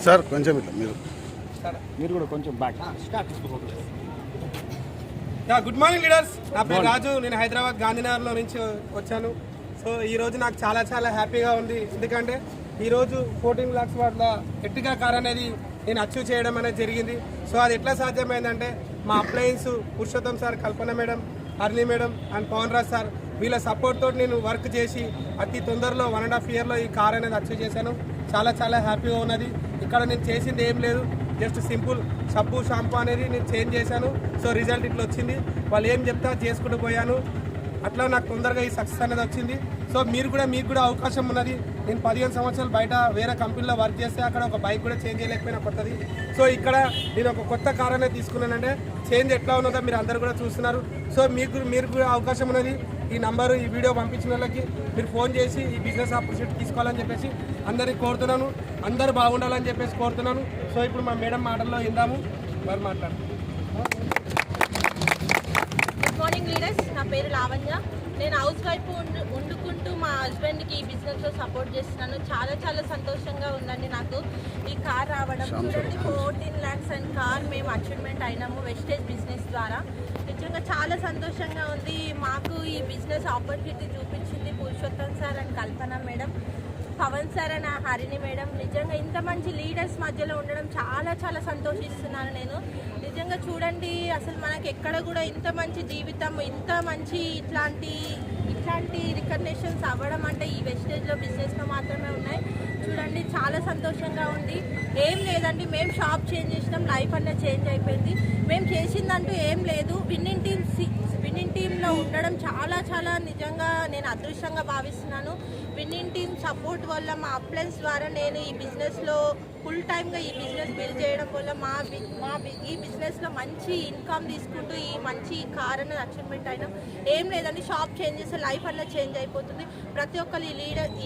Sir కొంచెం ఇట్లా మీరు కూడా కొంచెం బ్యాక్. Good morning leaders. నా పేరు రాజు. నేను హైదరాబాద్ గాంధీనగర్లో నుంచి వచ్చాను. సో ఈరోజు నాకు చాలా హ్యాపీగా ఉంది. ఎందుకంటే ఈరోజు 14 lakhs వాట్ల ఎర్టిగా కార్ అనేది నేను అచీవ్ చేయడం అనేది జరిగింది. సో అది ఎట్లా సాధ్యమైందంటే మా appliances Purushottam sir, Kalpana madam, Harni madam and Pawan Raj sir వీళ్ళ సపోర్ట్ తోటి నేను వర్క్ చేసి అతి తొందరలో 1.5 yearలో ఈ కార్ అనేది అచీవ్ చేశాను. చాలా హ్యాపీగా ఉన్నది. ఇక్కడ నేను చేసింది ఏం లేదు, జస్ట్ సింపుల్ సబ్బు షాంపూ అనేది నేను చేంజ్ చేశాను. సో రిజల్ట్ ఇట్లా వచ్చింది. వాళ్ళు ఏం చెప్తా చేసుకుంటూ పోయాను. అట్లా నాకు తొందరగా ఈ సక్సెస్ అనేది వచ్చింది. సో మీకు కూడా అవకాశం ఉన్నది. నేను 15 సంవత్సరాలు బయట వేరే కంపెనీలో వర్క్ చేస్తే అక్కడ ఒక బైక్ కూడా చేంజ్ చేయలేకపోయినా కొత్తది. సో ఇక్కడ నేను ఒక కొత్త కార్ అనేది తీసుకున్నానంటే చేంజ్ ఎట్లా ఉన్నదో మీరు అందరు కూడా చూస్తున్నారు. సో మీరు కూడా అవకాశం ఉన్నది. ఈ నంబరు, ఈ వీడియో పంపించిన వాళ్ళకి మీరు ఫోన్ చేసి ఈ బిజినెస్ ఆపర్చునిటీ తీసుకోవాలని చెప్పేసి అందరికీ కోరుతున్నాను. అందరూ బాగుండాలని చెప్పేసి కోరుతున్నాను. సో ఇప్పుడు మా మేడం మాటల్లో విందాము. మరి మాట్లాడు. Good morning leaders. నా పేరు లావణ్య. నేను హౌస్ వైఫ్ వండుకుంటూ మా హస్బెండ్కి ఈ బిజినెస్లో సపోర్ట్ చేస్తున్నాను. చాలా సంతోషంగా ఉందండి నాకు ఈ కార్ రావడం. చూడండి, 14 lakhs అండ్ కార్ మేము అచీవ్మెంట్ అయినాము వెస్టేజ్ బిజినెస్ ద్వారా. నిజంగా చాలా సంతోషంగా ఉంది. మాకు ఈ బిజినెస్ ఆపర్చునిటీ చూపించింది Purushottam sir and Kalpana madam, Pavan sir and Harini madam. నిజంగా ఇంత మంచి లీడర్స్ మధ్యలో ఉండడం చాలా సంతోషిస్తున్నాను నేను. నిజంగా చూడండి, అసలు మనకి ఎక్కడ కూడా ఇంత మంచి జీవితం, ఇంత మంచి ఇట్లాంటి రికగ్నిషన్స్ అవ్వడం అంటే ఈ వెస్టేజ్లో బిజినెస్లో మాత్రమే ఉన్నాయి. చూడండి, చాలా సంతోషంగా ఉంది. ఏం లేదండి, మేము షాప్ చేంజ్ చేసినాం, లైఫ్ అన్నది చేంజ్ అయిపోయింది. మేము చేసిందంటూ ఏం లేదు. విన్నింగ్ టీంలో ఉండడం చాలా నిజంగా నేను అదృష్టంగా భావిస్తున్నాను. విన్నింగ్ టీం సపోర్ట్ వల్ల మా అప్లయన్స్ ద్వారా నేను ఈ బిజినెస్లో ఫుల్ టైమ్గా ఈ బిజినెస్ బిల్డ్ చేయడం వల్ల ఈ బిజినెస్లో మంచి ఇన్కమ్ తీసుకుంటూ ఈ మంచి కార్ అనేది అచీవ్మెంట్ అయినా. ఏం లేదండి, షాప్ చేంజ్ చేస్తే లైఫ్ అన్నది చేంజ్ అయిపోతుంది. ప్రతి ఒక్కరు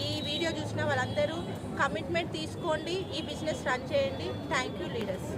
ఈ వీడియో చూసిన వాళ్ళందరూ కమిట్మెంట్ తీసుకోండి, ఈ బిజినెస్ రన్ చేయండి. Thank you leaders.